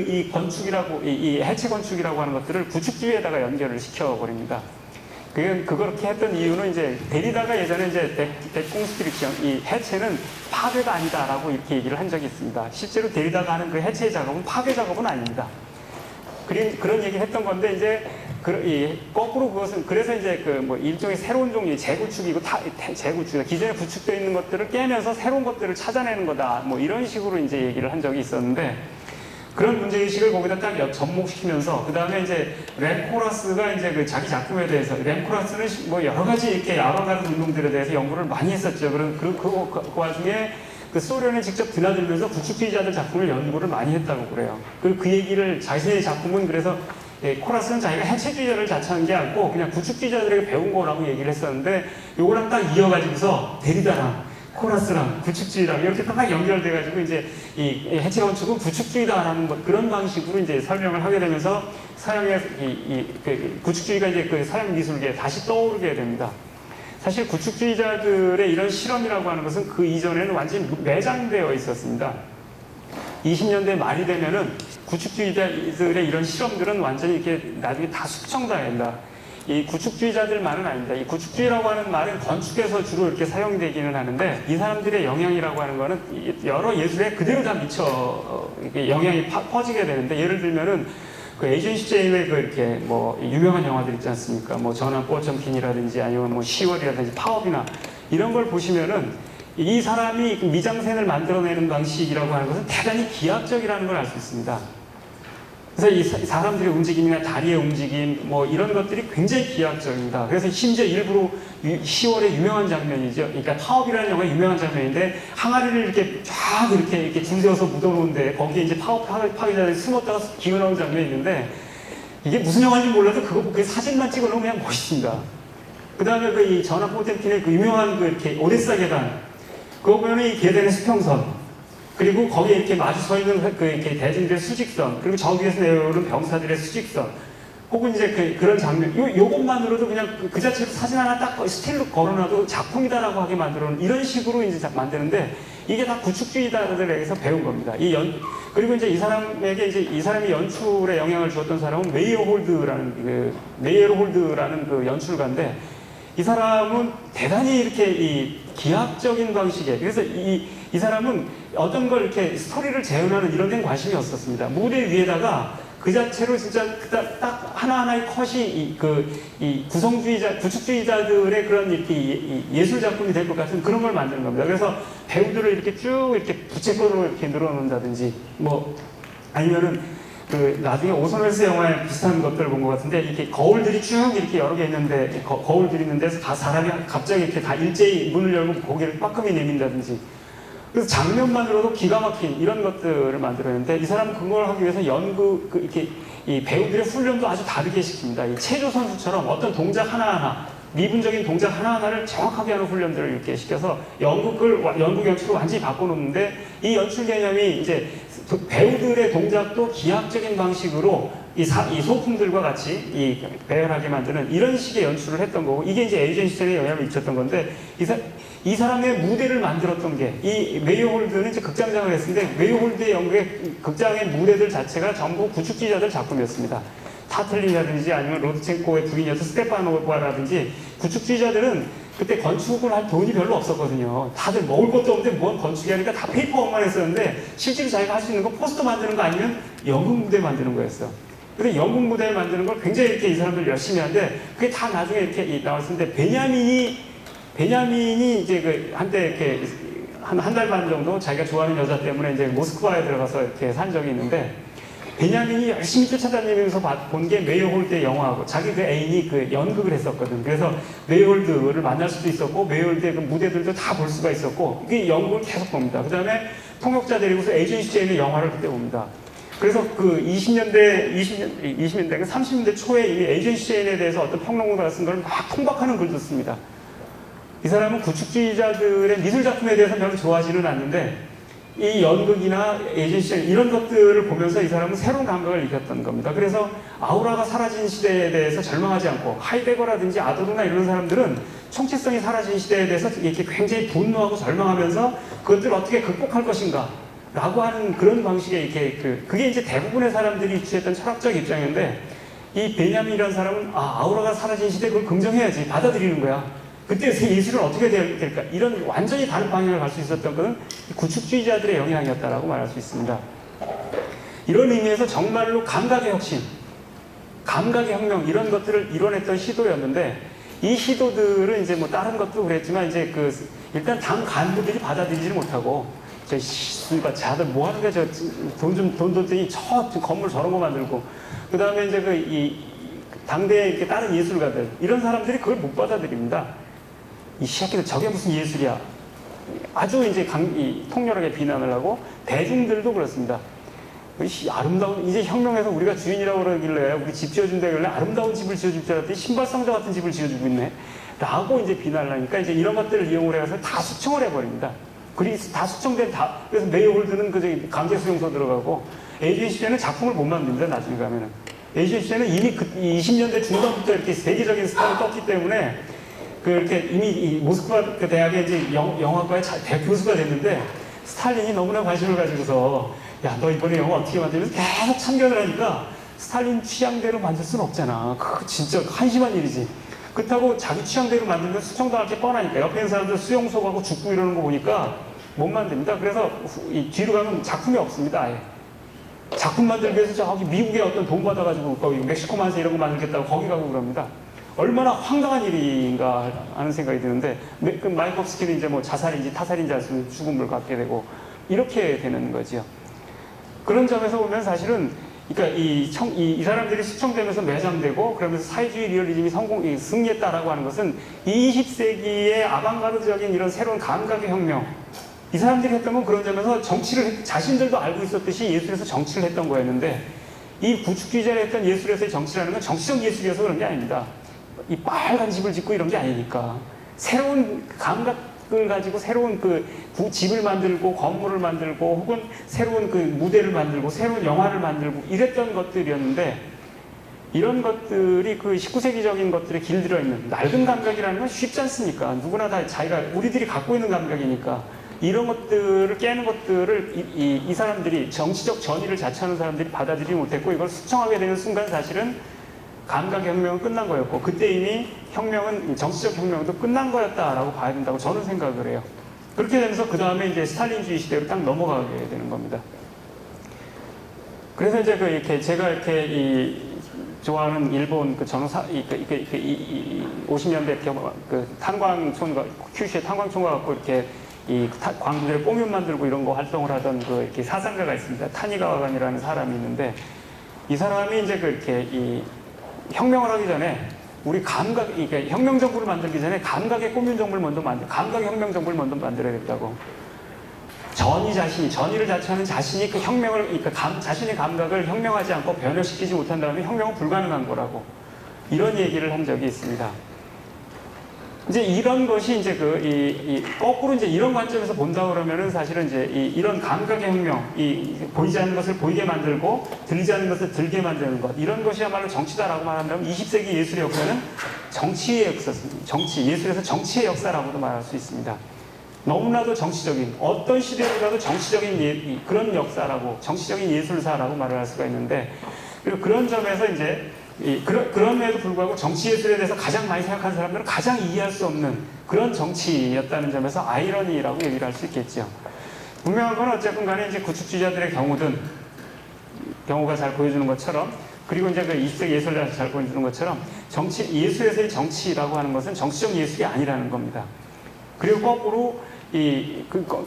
이 건축이라고, 이 해체 건축이라고 하는 것들을 구축주의에다가 연결을 시켜버립니다. 그렇게 했던 이유는 이제 데리다가 예전에 이제 데콩스트릭션, 이 해체는 파괴가 아니다라고 이렇게 얘기를 한 적이 있습니다. 실제로 데리다가 하는 그 해체 작업은 파괴 작업은 아닙니다. 그런 얘기를 했던 건데, 이제 거꾸로 그것은, 그래서 이제 일종의 새로운 종류의 재구축이고, 재구축이다. 기존에 구축되어 있는 것들을 깨면서 새로운 것들을 찾아내는 거다. 뭐 이런 식으로 이제 얘기를 한 적이 있었는데, 그런 문제의식을 거기다 딱 접목시키면서, 그 다음에 이제 램 코라스가 이제 자기 작품에 대해서, 램 코라스는 뭐 여러 가지 이렇게 아방가르드 운동들에 대해서 연구를 많이 했었죠. 그 와중에 그 소련에 직접 드나들면서 구축주의자들 작품을 연구를 많이 했다고 그래요. 그 얘기를, 자신의 작품은 그래서 코라스는 자기가 해체주의자를 자처한 게 아니고 그냥 구축주의자들에게 배운 거라고 얘기를 했었는데, 요거랑 딱 이어가지고서 데리다랑 코라스랑 구축주의랑 이렇게 딱 연결돼가지고 이제 이 해체 건축은 구축주의다라는 그런 방식으로 이제 설명을 하게 되면서, 서양의 구축주의가 이제 그 서양 미술계에 다시 떠오르게 됩니다. 사실 구축주의자들의 이런 실험이라고 하는 것은 그 이전에는 완전히 매장되어 있었습니다. 20년대 말이 되면은 구축주의자들의 이런 실험들은 완전히 이렇게 나중에 다 숙청당한다. 이 구축주의자들만은 아닙니다. 이 구축주의라고 하는 말은 건축에서 주로 이렇게 사용되기는 하는데, 이 사람들의 영향이라고 하는 거는 여러 예술에 그대로 다 영향이 퍼지게 되는데, 예를 들면은 그 에이전시 제임의 이렇게 유명한 영화들 있지 않습니까? 전환 포점킨이라든지 아니면 10월이라든지 파업이나 이런 걸 보시면은, 이 사람이 미장센을 만들어내는 방식이라고 하는 것은 대단히 기하학적이라는 걸 알 수 있습니다. 그래서 이 사람들의 움직임이나 다리의 움직임, 이런 것들이 굉장히 기하학적입니다. 그래서 심지어 일부러 10월의 유명한 장면이죠. 그러니까 파업이라는 영화의 유명한 장면인데, 항아리를 이렇게 쫙 이렇게 줄 세워서 묻어놓은데, 거기에 이제 파괴자들이 숨었다가 기어나온 장면이 있는데, 이게 무슨 영화인지 몰라도 그 사진만 찍어놓으면 그냥 멋있습니다. 그 다음에 이 전화 포템킨의 유명한 이렇게 오데사 계단, 그거 보면 이 계단의 수평선, 그리고 거기에 이렇게 마주 서 있는 이렇게 대중들의 수직선, 그리고 저 위에서 내려오는 병사들의 수직선, 혹은 이제 그런 장면, 요것만으로도 그냥 그 자체로 사진 하나 딱 스틸로 걸어놔도 작품이다라고 하게 만들어놓은 이런 식으로 이제 만드는데, 이게 다 구축주의자들에게서 배운 겁니다. 그리고 이제 이 사람이 연출에 영향을 주었던 사람은 메이어 홀드라는 그 연출가인데, 이 사람은 대단히 이렇게 이 기하학적인 방식의, 그래서 이 사람은 어떤 걸 이렇게 스토리를 재현하는 이런 데는 관심이 없었습니다. 무대 위에다가 그 자체로 진짜 딱 하나하나의 컷이 이 구축주의자들의 그런 이렇게 예술 작품이 될 것 같은 그런 걸 만드는 겁니다. 그래서 배우들을 이렇게 쭉 이렇게 부채꼴로 이렇게 늘어놓는다든지, 뭐, 아니면은 그 나중에 오선웰스 영화에 비슷한 것들을 본 것 같은데, 이렇게 거울들이 쭉 이렇게 여러 개 있는데, 거울들이 있는 데서 다 사람이 갑자기 이렇게 다 일제히 문을 열고 고개를 빠끔히 내민다든지, 그래서 장면만으로도 기가 막힌 이런 것들을 만들었는데, 이 사람은 그걸 하기 위해서 이렇게 이 배우들의 훈련도 아주 다르게 시킵니다. 이 체조 선수처럼 어떤 동작 하나하나, 미분적인 동작 하나하나를 정확하게 하는 훈련들을 이렇게 시켜서 연극 연출을 완전히 바꿔놓는데, 이 연출 개념이 이제 배우들의 동작도 기하학적인 방식으로 이 소품들과 같이 배열하게 만드는 이런 식의 연출을 했던 거고, 이게 이제 에이전시전에 영향을 미쳤던 건데, 이 사람의 무대를 만들었던 게, 이 메이어 홀드는 이제 극장장을 했는데, 메이어 홀드의 영국의 극장의 무대들 자체가 전부 구축주의자들 작품이었습니다. 타틀린이라든지 아니면 로드첸코의 부인이었던 스테파노바라든지, 구축주의자들은 그때 건축을 할 돈이 별로 없었거든요. 다들 먹을 것도 없는데 뭔 건축이 하니까 다 페이퍼워크만 했었는데, 실제로 자기가 할 수 있는 건 포스터 만드는 거 아니면 연극 무대 만드는 거였어요. 근데 연극 무대를 만드는 걸 굉장히 이렇게 이 사람들 열심히 하는데, 그게 다 나중에 이렇게 나왔는데, 베냐민이 이제 한때 이렇게 한 달 반 정도 자기가 좋아하는 여자 때문에 이제 모스크바에 들어가서 이렇게 산 적이 있는데, 베냐민이 열심히 쫓아다니면서 본 게 메이어 홀드의 영화하고, 자기 그 애인이 그 연극을 했었거든. 그래서 메이어 홀드를 만날 수도 있었고, 메이어 홀드의 그 무대들도 다 볼 수가 있었고, 이게 연극을 계속 봅니다. 그 다음에 통역자 데리고서 에이전시에 있는 영화를 그때 봅니다. 그래서 그 30년대, 30년대 초에 이미 에이전시에 대해서 어떤 평론가가 쓴 걸 막 통박하는 글도 씁니다. 이 사람은 구축주의자들의 미술작품에 대해서 별로 좋아하지는 않는데, 이 연극이나 에이전시 이런 것들을 보면서 이 사람은 새로운 감각을 느꼈던 겁니다. 그래서 아우라가 사라진 시대에 대해서 절망하지 않고, 하이데거라든지 아도르나 이런 사람들은 총체성이 사라진 시대에 대해서 이렇게 굉장히 분노하고 절망하면서 그것들을 어떻게 극복할 것인가 라고 하는 그런 방식의 이렇게 그게 이제 대부분의 사람들이 취했던 철학적 입장인데, 이 베냐민이라는 사람은 아우라가 사라진 시대 그걸 긍정해야지, 받아들이는 거야. 그때 예술은 어떻게 될까? 이런 완전히 다른 방향을 갈 수 있었던 것은 구축주의자들의 영향이었다라고 말할 수 있습니다. 이런 의미에서 정말로 감각의 혁신, 감각의 혁명 이런 것들을 이뤄냈던 시도였는데, 이 시도들은 이제 뭐 다른 것도 그랬지만 이제 일단 당 간부들이 받아들이지 못하고, 그러니까 자들 뭐 하는 거야? 돈 줬더니 저 건물 저런 거 만들고, 그 다음에 이제 당대의 이렇게 다른 예술가들 이런 사람들이 그걸 못 받아들입니다. 이 새끼들 저게 무슨 예술이야? 아주 이제 통렬하게 비난을 하고, 대중들도 그렇습니다. 아름다운, 이제 혁명에서 우리가 주인이라고 그러길래 우리 집 지어준다길래 아름다운 집을 지어줄 줄 알았더니 신발상자 같은 집을 지어주고 있네 라고 이제 비난을 하니까, 이제 이런 것들을 이용을 해서 다 수청을 해버립니다. 그래서 그래서 메이어 홀드는 강제 수용소 들어가고, 에이전시에는 작품을 못 만듭니다. 나중에 가면은 에이전시에는 이미 20년대 중반부터 이렇게 세계적인 스타를 떴기 때문에, 이렇게 이미 모스크바 그 대학의 이제 영화과의 대교수가 됐는데, 스탈린이 너무나 관심을 가지고서, 야, 너 이번에 영화 어떻게 만들면서 계속 참견을 하니까, 스탈린 취향대로 만들 수는 없잖아. 그거 진짜 한심한 일이지. 그렇다고 자기 취향대로 만들면 수청당할 게 뻔하니까, 옆에 있는 사람들 수용소 가고 죽고 이러는 거 보니까 못 만듭니다. 그래서 뒤로 가면 작품이 없습니다. 아예. 작품 만들기 위해서 저기 미국에 어떤 돈 받아가지고 거기 멕시코 만세 이런 거 만들겠다고 거기 가고 그럽니다. 얼마나 황당한 일인가 하는 생각이 드는데, 그 마이콥스키는 이제 뭐 자살인지 타살인지 알 수 없는 죽음을 갖게 되고 이렇게 되는 거죠. 그런 점에서 보면 사실은, 그러니까 이 사람들이 수청되면서 매장되고, 그러면서 사회주의 리얼리즘이 승리했다라고 하는 것은 20세기의 아방가르드적인 이런 새로운 감각의 혁명, 이 사람들이 했던 건 그런 점에서 자신들도 알고 있었듯이 예술에서 정치를 했던 거였는데, 이 구축주의자가 했던 예술에서의 정치라는 건 정치적 예술이어서 그런 게 아닙니다. 이 빨간 집을 짓고 이런 게 아니니까, 새로운 감각을 가지고 새로운 집을 만들고 건물을 만들고, 혹은 새로운 무대를 만들고 새로운 영화를 만들고 이랬던 것들이었는데, 이런 것들이 19세기적인 것들에 길들여 있는 낡은 감각이라는 건 쉽지 않습니까? 누구나 다 우리들이 갖고 있는 감각이니까, 이런 것들을 깨는 것들을 이 사람들이, 정치적 전의를 자처하는 사람들이 받아들이지 못했고, 이걸 수청하게 되는 순간 사실은 감각혁명은 끝난 거였고, 그때 이미 정치적 혁명도 끝난 거였다라고 봐야 된다고 저는 생각을 해요. 그렇게 되면서 그 다음에 이제 스탈린주의 시대로 딱 넘어가게 되는 겁니다. 그래서 이제 이렇게 제가 이렇게 좋아하는 일본 그 전후사, 50년대 그 탄광촌과, 큐슈의 탄광촌과 갖고 이렇게 광부들의 공연 만들고 이런 거 활동을 하던 그 이렇게 사상가가 있습니다. 타니가와간이라는 사람이 있는데, 이 사람이 이제 이렇게 혁명을 하기 전에 우리 그러니까 혁명 정부를 만들기 전에 감각의 공연 정부를 감각의 혁명 정부를 먼저 만들어야겠다고. 전의를 자처하는 자신이 그 혁명을, 그러니까 자신의 감각을 혁명하지 않고 변형시키지 못한다면 혁명은 불가능한 거라고. 이런 얘기를 한 적이 있습니다. 이제 이런 것이 이제 거꾸로 이제 이런 관점에서 본다 그러면은 사실은 이제 이런 감각의 혁명, 보이지 않는 것을 보이게 만들고 들리지 않는 것을 들게 만드는 것, 이런 것이야말로 정치다라고 말한다면 20세기 예술의 역사는 정치의 역사입니다. 예술에서 정치의 역사라고도 말할 수 있습니다. 너무나도 정치적인, 어떤 시대보다도 정치적인 그런 역사라고, 정치적인 예술사라고 말을 할 수가 있는데, 그리고 그런 점에서 이제 그럼에도 불구하고 정치 예술에 대해서 가장 많이 생각하는 사람들은 가장 이해할 수 없는 그런 정치였다는 점에서 아이러니라고 얘기를 할 수 있겠죠. 분명한 건 어쨌든 간에 이제 구축주의자들의 경우가 잘 보여주는 것처럼, 그리고 이제 그 20세기 예술가에서 잘 보여주는 것처럼 예술에서의 정치라고 하는 것은 정치적 예술이 아니라는 겁니다. 그리고 거꾸로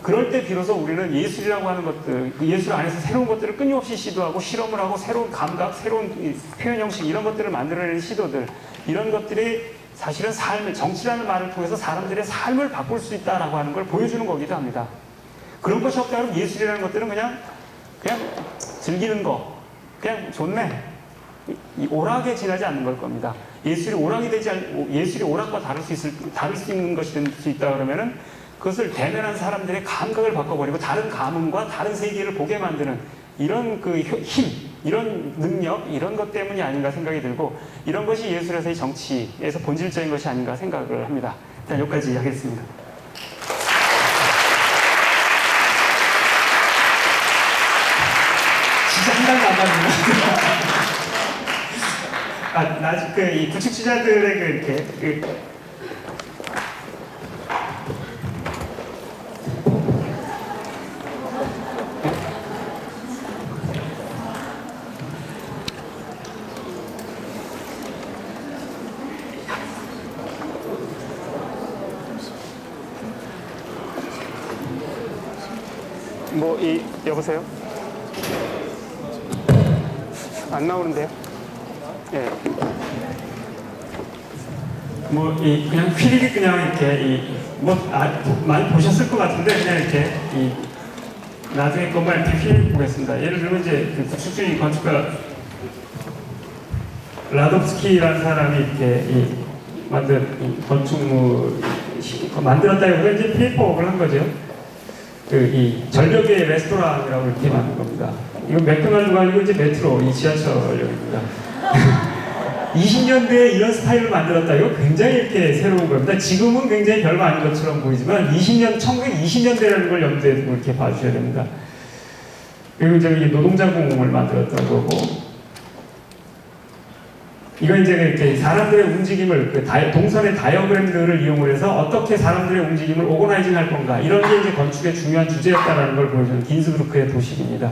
그럴 때 비로소 우리는 예술이라고 하는 것들, 그 예술 안에서 새로운 것들을 끊임없이 시도하고 실험을 하고 새로운 감각, 새로운 표현 형식, 이런 것들을 만들어내는 시도들, 이런 것들이 사실은 정치라는 말을 통해서 사람들의 삶을 바꿀 수 있다라고 하는 걸 보여주는 거기도 합니다. 그런 것이 없다면 예술이라는 것들은 그냥 즐기는 거, 그냥 좋네, 오락에 지나지 않는 걸 겁니다. 예술이 오락과 다를 수 있는 것이 될 수 있다 그러면은 그것을 대면한 사람들의 감각을 바꿔버리고 다른 감흥과 다른 세계를 보게 만드는 이런 이런 능력, 이런 것 때문이 아닌가 생각이 들고, 이런 것이 예술에서의 정치에서 본질적인 것이 아닌가 생각을 합니다. 일단 여기까지 하겠습니다. 진짜 한 달도 안 맞는 이 구축주의자들의 이렇게 여보세요? 안 나오는데요? 예. 그냥 휘리기 그냥 이렇게, 많이 보셨을 것 같은데, 그냥 이렇게, 나중에 것만 이렇게 휘리 보겠습니다. 예를 들면 이제 그 구축주의 건축가 라덥스키라는 사람이 이렇게 만든 건축물 만들었다기보다 이제 페이퍼웍을 한 거죠. 전력의 레스토랑이라고 이렇게 만든 겁니다. 이건 맥도날드가 아니고 이제 메트로, 지하철역입니다. 20년대에 이런 스타일을 만들었다. 이거 굉장히 이렇게 새로운 겁니다. 지금은 굉장히 별거 아닌 것처럼 보이지만 1920년대라는 걸 염두에 두고 이렇게 봐주셔야 됩니다. 그리고 이제 노동자공을 만들었던 거고, 이건 이제 이렇게 사람들의 움직임을, 동선의 다이어그램들을 이용을 해서 어떻게 사람들의 움직임을 오거나이징 할 건가, 이런 게 이제 건축의 중요한 주제였다라는 걸 보여주는 긴스부르크의 도식입니다.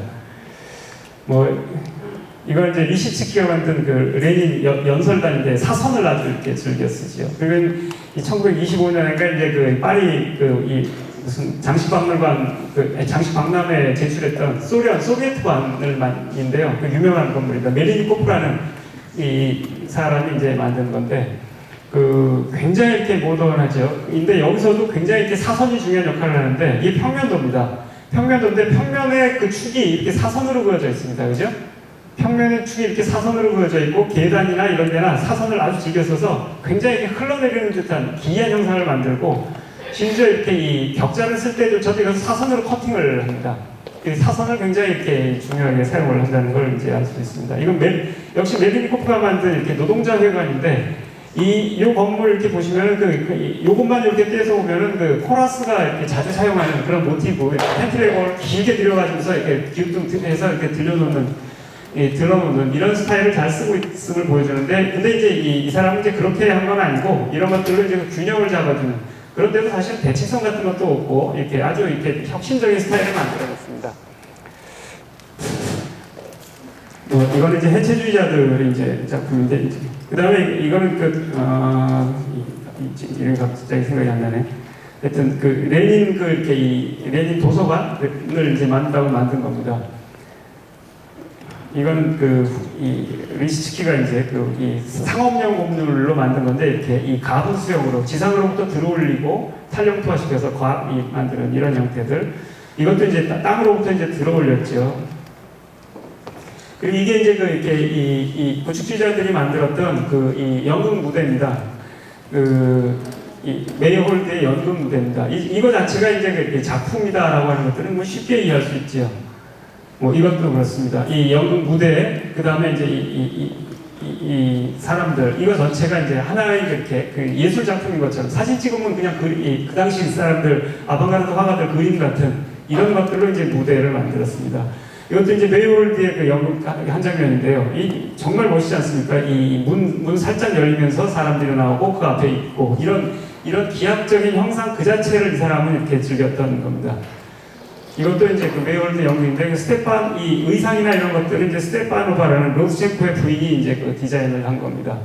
이걸 이제 리시츠키가 만든 그 레닌 연설단인데 사선을 아주 이렇게 즐겨 쓰지요. 그리고 1925년인가 이제 파리 무슨 장식박람회에 제출했던 소비에트관인데요. 유명한 건물입니다. 메리니코프라는 이 사람이 이제 만든 건데, 굉장히 이렇게 모던하죠. 근데 여기서도 굉장히 이렇게 사선이 중요한 역할을 하는데, 이게 평면도입니다. 평면도인데 평면에 그 축이 이렇게 사선으로 그어져 있습니다. 그죠? 평면의 축이 이렇게 사선으로 그어져 있고, 계단이나 이런 데나 사선을 아주 즐겨 써서 굉장히 이렇게 흘러내리는 듯한 기이한 형상을 만들고, 심지어 이렇게 이 격자를 쓸 때조차도 이것을 사선으로 커팅을 합니다. 사선을 굉장히 이렇게 중요하게 사용을 한다는 걸 이제 알 수 있습니다. 이건 역시 메리니코프가 만든 이렇게 노동자회관인데, 이 건물 이렇게 보시면은 요것만 이렇게 떼서 보면은 코라스가 이렇게 자주 사용하는 그런 모티브, 펜트레거를 길게 들여가지고서 이렇게 기우뚱해서 이렇게 들어놓는 이런 스타일을 잘 쓰고 있음을 보여주는데, 근데 이제 이 사람은 이제 그렇게 한 건 아니고, 이런 것들로 이제 균형을 잡아주는, 그런데도 사실 대칭성 같은 것도 없고, 아주 이렇게 혁신적인 스타일을 만들어냈습니다. 뭐 이거는 이제 해체주의자들의 이제 작품인데 이제 그다음에 이거는 이름이 갑자기 생각이 안 나네. 하여튼 그 레닌 그 이렇게 이 레닌 도서관을 이제 만든 겁니다. 이건 이 리시츠키가 이제 이 상업용 곡물로 만든 건데 이렇게 이 가분 수용으로 지상으로부터 들어올리고 탄력투하시켜서 만드는 이런 형태들. 이것도 이제 땅으로부터 이제 들어올렸죠. 그리고 이게 이제 이렇게 이 건축주의자들이 만들었던 이 연극 무대입니다. 이 메이홀드의 연극 무대입니다. 이거 자체가 이제 작품이다라고 하는 것들은 뭐 쉽게 이해할 수 있죠. 뭐 이것도 그렇습니다. 이 연극 무대, 그 다음에 이제 이 사람들, 이거 전체가 이제 하나의 이렇게 예술 작품인 것처럼 사진 찍으면 그냥 그 당시 사람들, 아방가르드 화가들 그림 같은 이런 것들로 이제 무대를 만들었습니다. 이것도 이제 메이홀드의 연극 한 장면인데요. 정말 멋있지 않습니까? 이 문 살짝 열리면서 사람들이 나오고 그 앞에 있고 이런 기하학적인 형상 그 자체를 이 사람은 이렇게 즐겼던 겁니다. 이것도 이제 메이홀드 연극인데 이 의상이나 이런 것들은 이제 스테파노바라는 로스첸코의 부인이 이제 디자인을 한 겁니다.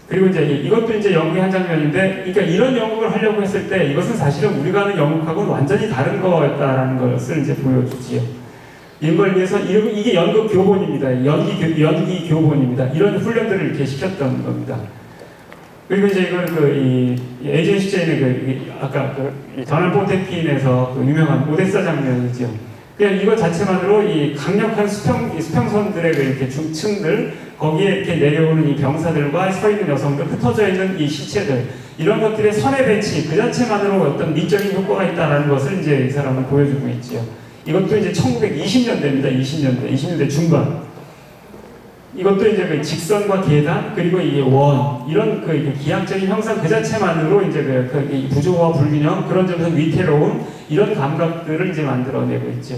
그리고 이제 이것도 이제 연극의 한 장면인데, 그러니까 이런 연극을 하려고 했을 때 이것은 사실은 우리가 하는 연극하고는 완전히 다른 거였다라는 것을 이제 보여주지요. 이걸 위해서 이게 연극 교본입니다. 연기 교본입니다. 이런 훈련들을 이렇게 시켰던 겁니다. 그리고 이제 이건 에이전 시제인의 아까 더널 포테핀에서 유명한 오데사 장면이죠. 그냥 이거 자체만으로 이 강력한 수평선들의 이렇게 중층들, 거기에 이렇게 내려오는 이 병사들과 서 있는 여성들, 흩어져 있는 이 시체들, 이런 것들의 선의 배치, 그 자체만으로 어떤 미적인 효과가 있다는 것을 이제 이 사람은 보여주고 있죠. 이것도 이제 1920년대입니다. 20년대 중반. 이것도 이제 직선과 계단, 그리고 이게 원, 이런 기하학적인 형상 그 자체만으로 이제 이 부조화 불균형, 그런 점에서 위태로운 이런 감각들을 이제 만들어내고 있죠.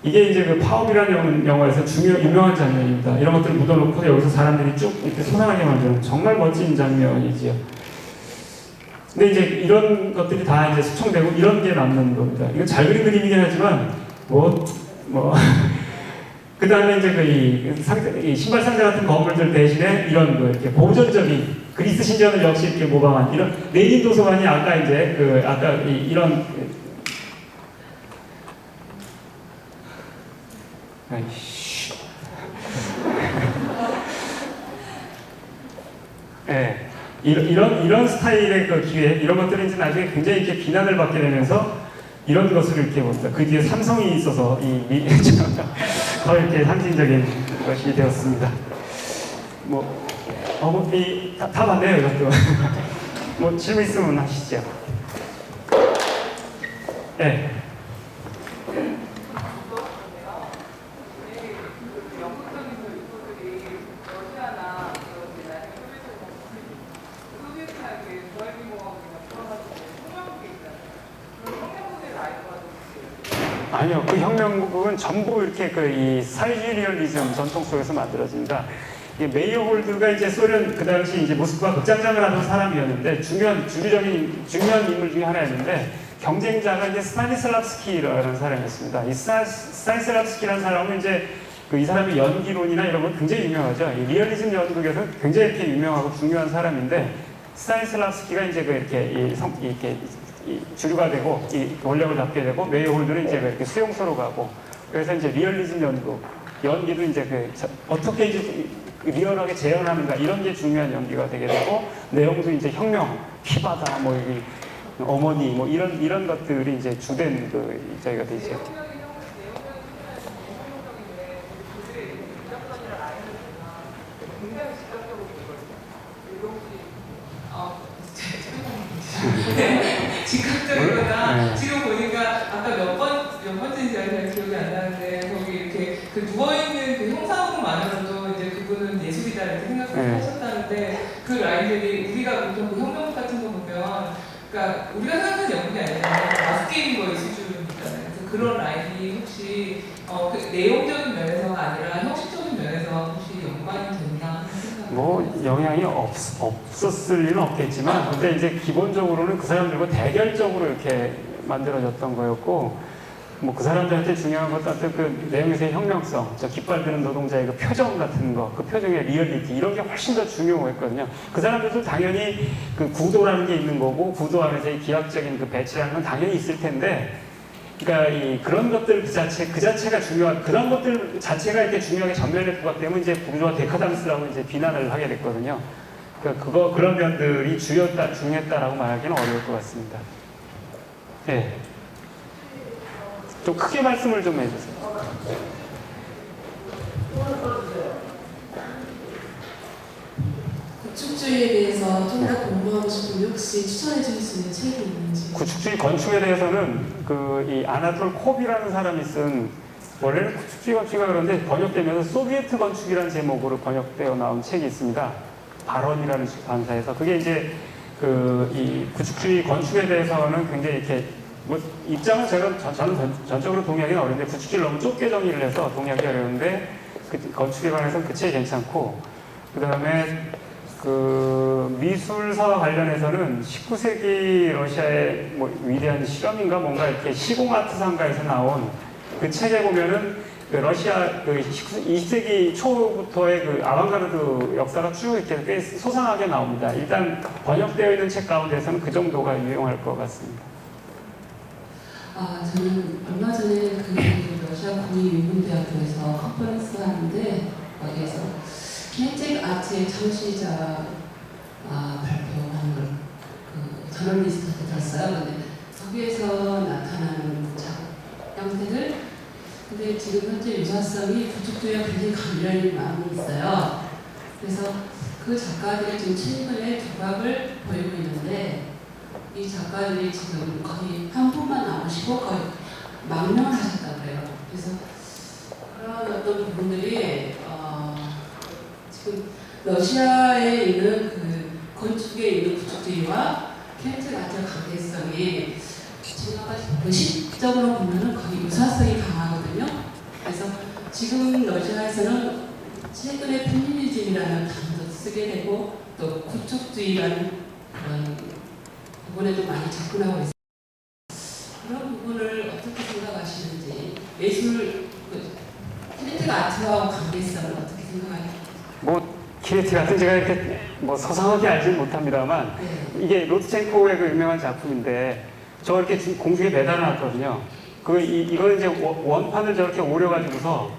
이게 이제 파업이라는 영화에서 유명한 장면입니다. 이런 것들을 묻어놓고 여기서 사람들이 쭉 이렇게 소상하게 만드는 정말 멋진 장면이지요. 근데 이제 이런 것들이 다 이제 수청되고 이런 게 남는 겁니다. 이건 잘 그린 그림이긴 하지만, 그 다음에 이제 이 신발 상자 같은 건물들 대신에 이런 이렇게 보존적인 그리스 신전을 역시 이렇게 모방한 이런 레닌 도서관이 아까 이제 이런 네, 이런 스타일의 기획 이런 것들은 이제 나중에 굉장히 이렇게 비난을 받게 되면서 이런 것을 이렇게 봅니다. 그 뒤에 삼성이 있어서 더 이렇게 상징적인 것이 되었습니다. 다 봤네요, 이것도. 질문 있으면 하시죠. 네. 아니요, 그 혁명국은 전부 이렇게 이 사회주의 리얼리즘 전통 속에서 만들어진다. 메이어홀드가 이제 소련 그 당시 이제 모스크바 극장장을 하던 사람이었는데 중요한 인물 중에 하나였는데 경쟁자가 이제 스타니슬랍스키라는 사람이었습니다. 이 스타니슬랍스키라는 사람은 이제 이 사람의 연기론이나 이런 건 굉장히 유명하죠. 이 리얼리즘 연극에서 굉장히 이렇게 유명하고 중요한 사람인데 스타니슬랍스키가 이제 이렇게 주류가 되고 이 권력을 잡게 되고 메이어홀드는 이제 이렇게 수용소로 가고 그래서 이제 리얼리즘 연기도 이제 어떻게 이제 리얼하게 재현하는가 이런 게 중요한 연기가 되게 되고 내용도 이제 혁명, 피바다, 어머니 이런 것들이 이제 주된 저희가 되죠. 직접적이거나 지금 보니까 아까 몇 번째인지 잘 기억이 안 나는데 거기 이렇게 누워있는 그 형상만으로도 이제 그분은 예술이다 이렇게 생각을 하셨다는데 그 라인들이 우리가 보통 그 혁명 같은 거 보면 그러니까 우리가 생각하는 연극이 아니라 마스게임 거의 수준이잖아요. 그래서 그런 라인이 혹시 그 내용적인 면에서가 아니라 형식적인 면에서 혹시 연관이 됐나? 영향이 없었을 리는 없겠지만, 근데 이제 기본적으로는 그 사람들과 대결적으로 이렇게 만들어졌던 거였고, 뭐 그 사람들한테 중요한 것도 어떤 그 내용에서의 혁명성, 저 깃발 드는 노동자의 그 표정 같은 거, 그 표정의 리얼리티 이런 게 훨씬 더 중요했거든요. 그 사람들도 당연히 그 구도라는 게 있는 거고 구도 안에서의 기하학적인 그 배치라는 건 당연히 있을 텐데, 그러니까 그런 것들 그 자체가 중요한 그런 것들 자체가 이렇게 중요하게 전면에 부각되면 이제 부르주아 데카당스라고 이제 비난을 하게 됐거든요. 그러니까 그런 면들이 중요했다라고 말하기는 어려울 것 같습니다. 네. 좀 크게 말씀을 좀 해주세요. 구축주의에 대해서 좀 더 공부하고 싶으면 혹시 추천해 주실 수 있는 책이 있는지. 구축주의 건축에 대해서는 이 아나톨 콥이라는 사람이 쓴, 원래는 구축주의 건축이라 그러는데 번역되면서 소비에트 건축이라는 제목으로 번역되어 나온 책이 있습니다. 발언이라는 반사에서. 그게 이제 이 구축주의 건축에 대해서는 굉장히 이렇게 뭐 입장은 저는 전적으로 동의하기는 어려운데, 구축주의를 너무 좁게 정의를 해서 동의하기 어려운데 그 건축에 관해서는 그 책이 괜찮고, 그 다음에 그 미술사와 관련해서는 19세기 러시아의 뭐 위대한 실험인가 뭔가 이렇게 시공아트상가에서 나온 그 책에 보면은 그 러시아 그 20세기 초부터의 그 아방가르드 역사가 쭉 이렇게 꽤 소상하게 나옵니다. 일단 번역되어 있는 책 가운데서는 그 정도가 유용할 것 같습니다. 저는 얼마 전에 그 러시아 국립인문대학교에서 컨퍼런스 하는데 거기에서 키네틱 아트의 창시자 발표하는 걸 그 저널리스트한테 들었어요. 근데 거기에서 나타나는 작업 형태들, 근데 지금 현재 유사성이 구축주의와 굉장히 관련이 많이 있어요. 그래서 그 작가들이 지금 최근에 두각을 보이고 있는데, 이 작가들이 지금 거의 한 분만 남으시고 거의 망명을 하셨다고 그래요. 그래서 그런 어떤 부분들이 지금 러시아에 있는 그 건축에 있는 구축주의와 켈트 아트의 관계성이 지금 아까 그 시적으로 보면은 거의 유사성이 강하거든요. 그래서 지금 러시아에서는 최근에 페미니즘이라는 단어도 쓰게 되고 또 구축주의라는 그런 부분에도 많이 접근하고 있습니다. 그런 부분을 어떻게 생각하시는지, 예술, 키네틱 아트와 관계성을 어떻게 생각하시는지. 뭐 키네틱 아트 제가 이렇게 뭐 서상하게 알지는 못합니다만, 네. 이게 로트첸코의 그 유명한 작품인데 저 이렇게 공중에 매달아놨거든요. 이거는 이제 원판을 저렇게 오려가지고서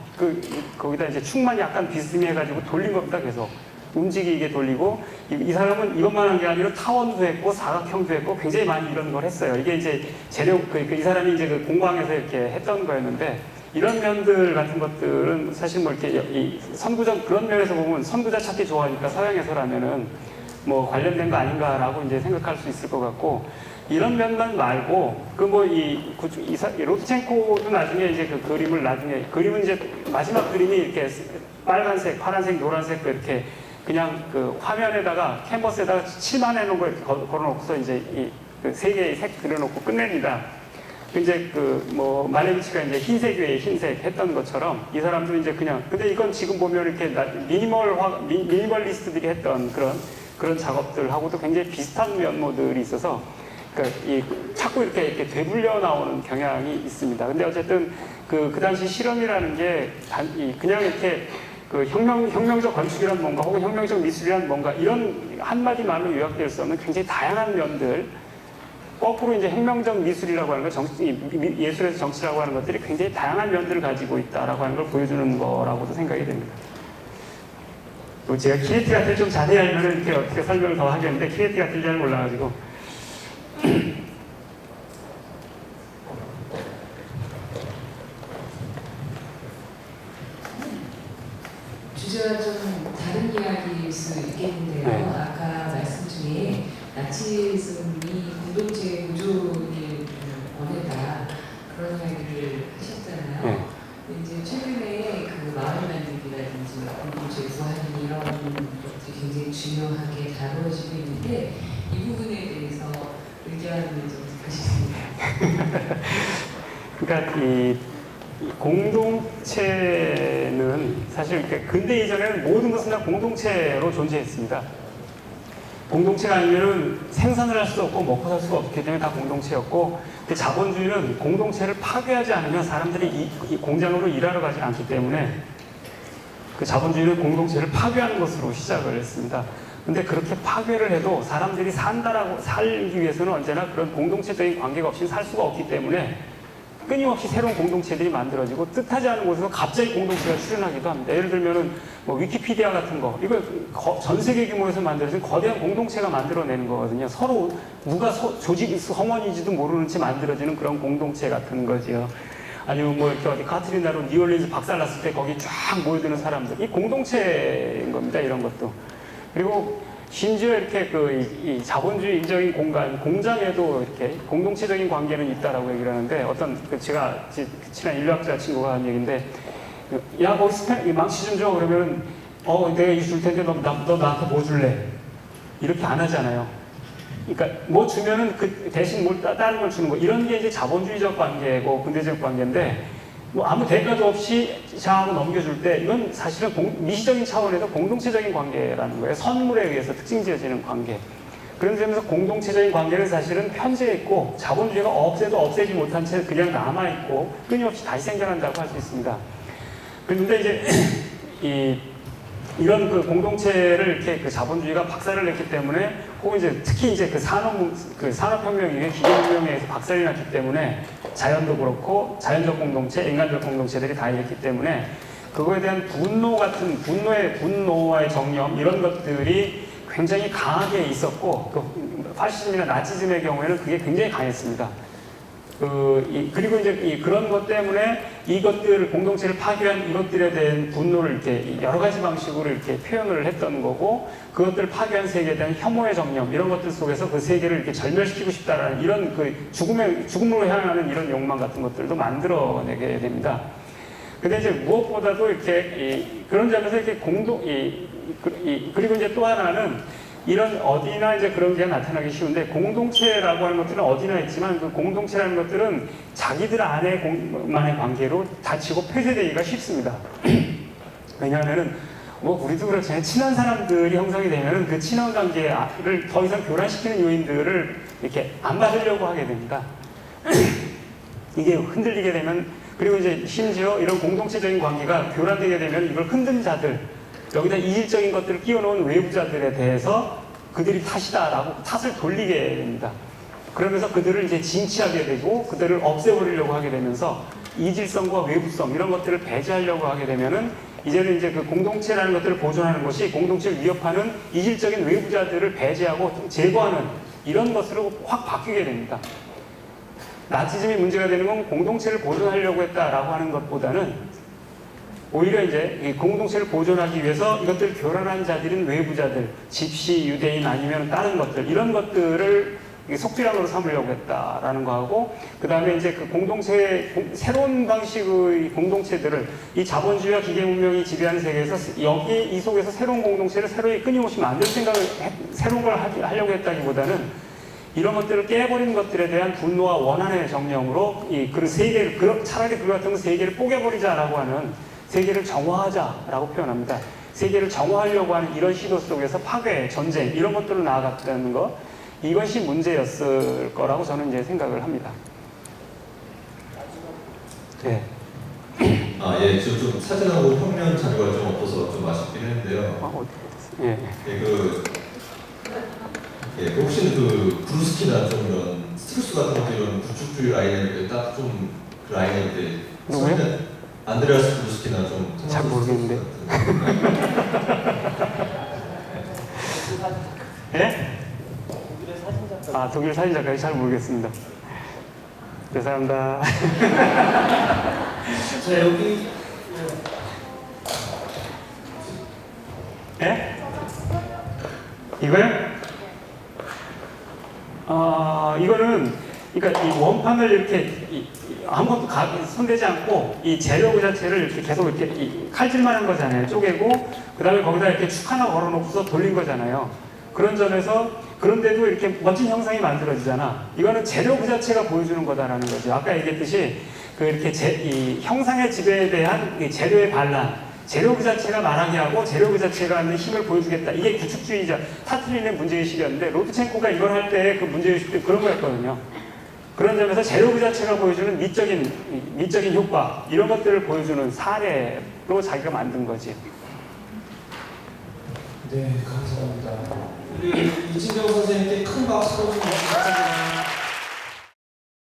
거기다 이제 축만 약간 비스듬해가지고 돌린 겁니다. 계속 움직이게 돌리고, 이 사람은 이것만 한 게 아니라 타원도 했고 사각형도 했고 굉장히 많이 이런 걸 했어요. 이게 이제 재료 이 사람이 이제 그 공방에서 이렇게 했던 거였는데, 이런 면들 같은 것들은 사실 뭐 이렇게 이 선구적 그런 면에서 보면 선구자 찾기 좋아하니까 서양에서라면은 뭐 관련된 거 아닌가라고 이제 생각할 수 있을 것 같고, 이런 면만 말고 그 뭐 이 로트첸코도 나중에 이제 그 그림은 이제 마지막 그림이 이렇게 빨간색, 파란색, 노란색 이렇게 그냥 그 화면에다가 캔버스에다가 칠만 해놓은 거 이렇게 걸어놓고서 이제 세 개의 색 그려놓고 끝냅니다. 이제 그 뭐 말레비치가 이제 흰색 위에 흰색 했던 것처럼 이 사람도 이제 그냥, 근데 이건 지금 보면 이렇게 미니멀리스트들이 했던 그런 작업들하고도 굉장히 비슷한 면모들이 있어서, 그러니까 자꾸 이렇게 되불려 나오는 경향이 있습니다. 근데 어쨌든 그 당시 실험이라는 게 그냥 이렇게 그 혁명적 건축이란 뭔가 혹은 혁명적 미술이란 뭔가 이런 한마디 말로 요약될 수 없는 굉장히 다양한 면들, 거꾸로 이제 혁명적 미술이라고 하는 거, 예술에서 정치라고 하는 것들이 굉장히 다양한 면들을 가지고 있다라고 하는 걸 보여주는 거라고도 생각이 됩니다. 또 제가 키네틱 아트를 좀 자세히 알면 이렇게 어떻게 설명을 더 하겠는데, 키네틱 아트를 잘 몰라가지고. 주제와 좀 다른 이야기일 수 있겠는데요. 네. 아까 말씀 중에 나치즘이 공동체 구조를 원했다, 그런 이야기를 하셨잖아요. 네. 근데 이제 최근에 그 마을 만들기라든지 공동체 구하기 이런 것들이 굉장히 중요하게 다루어지고 있는데, 이 부분에 대해서 의견을 좀 듣고 그러니까 이 공동체는 사실 근대 이전에는 모든 것은 다 공동체로 존재했습니다. 공동체가 아니면은 생산을 할 수도 없고 먹고 살 수가 없기 때문에 다 공동체였고, 근데 자본주의는 공동체를 파괴하지 않으면 사람들이 이 공장으로 일하러 가지 않기 때문에 그 자본주의는 공동체를 파괴하는 것으로 시작을 했습니다. 근데 그렇게 파괴를 해도 사람들이 살기 위해서는 언제나 그런 공동체적인 관계가 없이 살 수가 없기 때문에 끊임없이 새로운 공동체들이 만들어지고, 뜻하지 않은 곳에서 갑자기 공동체가 출현하기도 합니다. 예를 들면은 뭐 위키피디아 같은 거, 이거 전 세계 규모에서 만들어진 거대한 공동체가 만들어내는 거거든요. 서로 누가 조직 성원인지도 모르는 채 만들어지는 그런 공동체 같은 거지요. 아니면 뭐 이렇게 어디 카트리나로 뉴올리언스 박살났을 때 거기 쫙 모여드는 사람들, 이 공동체인 겁니다. 이런 것도. 그리고 심지어 이렇게 이 자본주의적인 공간, 공장에도 이렇게 공동체적인 관계는 있다라고 얘기를 하는데, 어떤 제가 친한 인류학자 친구가 한 얘기인데, 야, 거기 망치 좀 줘. 그러면, 내가 이거 줄 텐데 너 나한테 뭐 줄래? 이렇게 안 하잖아요. 그러니까 뭐 주면은 그 대신 뭘 다른 걸 주는 거. 이런 게 이제 자본주의적 관계고 근대적 관계인데, 뭐 아무 대가도 없이 자하고 넘겨줄 때 이건 사실은 미시적인 차원에서 공동체적인 관계라는 거예요. 선물에 의해서 특징 지어지는 관계. 그런 점에서 공동체적인 관계는 사실은 편재해 있고, 자본주의가 없애도 없애지 못한 채 그냥 남아있고 끊임없이 다시 생겨난다고 할 수 있습니다. 그런데 이제 이런 그 공동체를 이렇게 그 자본주의가 박살을 냈기 때문에, 혹은 이제 특히 이제 그 산업혁명 이후에 기계혁명에 의해서 박살이 났기 때문에, 자연도 그렇고 자연적 공동체, 인간적 공동체들이 다 이랬기 때문에 그거에 대한 분노와의 정념, 이런 것들이 굉장히 강하게 있었고, 그 파시즘이나 나치즘의 경우에는 그게 굉장히 강했습니다. 그리고 이제 그런 것 때문에 공동체를 파괴한 이것들에 대한 분노를 이렇게 여러 가지 방식으로 이렇게 표현을 했던 거고, 그것들을 파괴한 세계에 대한 혐오의 정념, 이런 것들 속에서 그 세계를 이렇게 절멸시키고 싶다라는 이런 죽음으로 향하는 이런 욕망 같은 것들도 만들어내게 됩니다. 근데 이제 무엇보다도 이렇게 그런 점에서 이렇게 그리고 이제 또 하나는, 이런 어디나 이제 그런 게 나타나기 쉬운데, 공동체라고 하는 것들은 어디나 있지만 그 공동체라는 것들은 자기들 안에만의 관계로 다치고 폐쇄되기가 쉽습니다. 왜냐하면은 뭐 우리도 그렇잖아요. 친한 사람들이 형성이 되면은 그 친한 관계를 더 이상 교란시키는 요인들을 이렇게 안 받으려고 하게 됩니다. 이게 흔들리게 되면, 그리고 이제 심지어 이런 공동체적인 관계가 교란되게 되면 이걸 흔든 자들, 여기다 이질적인 것들을 끼워놓은 외부자들에 대해서 그들이 탓이다라고 탓을 돌리게 됩니다. 그러면서 그들을 이제 징치하게 되고 그들을 없애버리려고 하게 되면서 이질성과 외부성 이런 것들을 배제하려고 하게 되면은, 이제는 이제 그 공동체라는 것들을 보존하는 것이 공동체를 위협하는 이질적인 외부자들을 배제하고 제거하는 이런 것으로 확 바뀌게 됩니다. 나치즘이 문제가 되는 건 공동체를 보존하려고 했다라고 하는 것보다는, 오히려 이제 이 공동체를 보존하기 위해서 이것들 교란한 자들인 외부자들, 집시, 유대인 아니면 다른 것들, 이런 것들을 속죄양으로 삼으려고 했다라는 거하고, 그 다음에 이제 그 새로운 방식의 공동체들을 이 자본주의와 기계문명이 지배하는 세계에서 이 속에서 새로운 공동체를 새로이 끊임없이 만들 새로운 걸 하려고 했다기보다는, 이런 것들을 깨버린 것들에 대한 분노와 원한의 정령으로 차라리 그 같은 세계를 뽀개버리자라고 하는, 세계를 정화하자라고 표현합니다. 세계를 정화하려고 하는 이런 시도 속에서 파괴, 전쟁 이런 것들로 나아갔다는 것, 이것이 문제였을 거라고 저는 이제 생각을 합니다. 네. 예, 좀 사진하고 평면 자료가 좀 없어서 좀 아쉽긴 했는데요. 혹시 그 브루스키나 좀 이런 스트루스 같은 것들, 이런 구축주의 라인을 딱 좀 그 라인을 이제 누구요? 안드레아스 브루스키나 좀 잘 모르겠는데. 예? 독일 사진 작가 잘 모르겠습니다. 죄송합니다. 자, 여기 예? 이거요? 이거는, 그러니까 이 원판을 이렇게 아무것도 손대지 않고 이 재료 그 자체를 이렇게 계속 이렇게 칼질만 한 거잖아요. 쪼개고, 그 다음에 거기다 이렇게 축 하나 걸어놓고서 돌린 거잖아요. 그런 점에서, 그런데도 이렇게 멋진 형상이 만들어지잖아. 이거는 재료 그 자체가 보여주는 거다라는 거죠. 아까 얘기했듯이, 이렇게 이 형상의 지배에 대한 이 재료의 반란, 재료 그 자체가 말하게 하고 재료 그 자체가 하는 힘을 보여주겠다. 이게 구축주의자 타트린의 문제의식이었는데 로트첸코가 이걸 할 때 그 문제의식도 그런 거였거든요. 그런 점에서 재료 그 자체가 보여주는 미적인 효과 이런 것들을 보여주는 사례로 자기가 만든 거지. 네, 감사합니다. 우리 이진경 선생님께 큰 박수로 좀 부탁드립니다.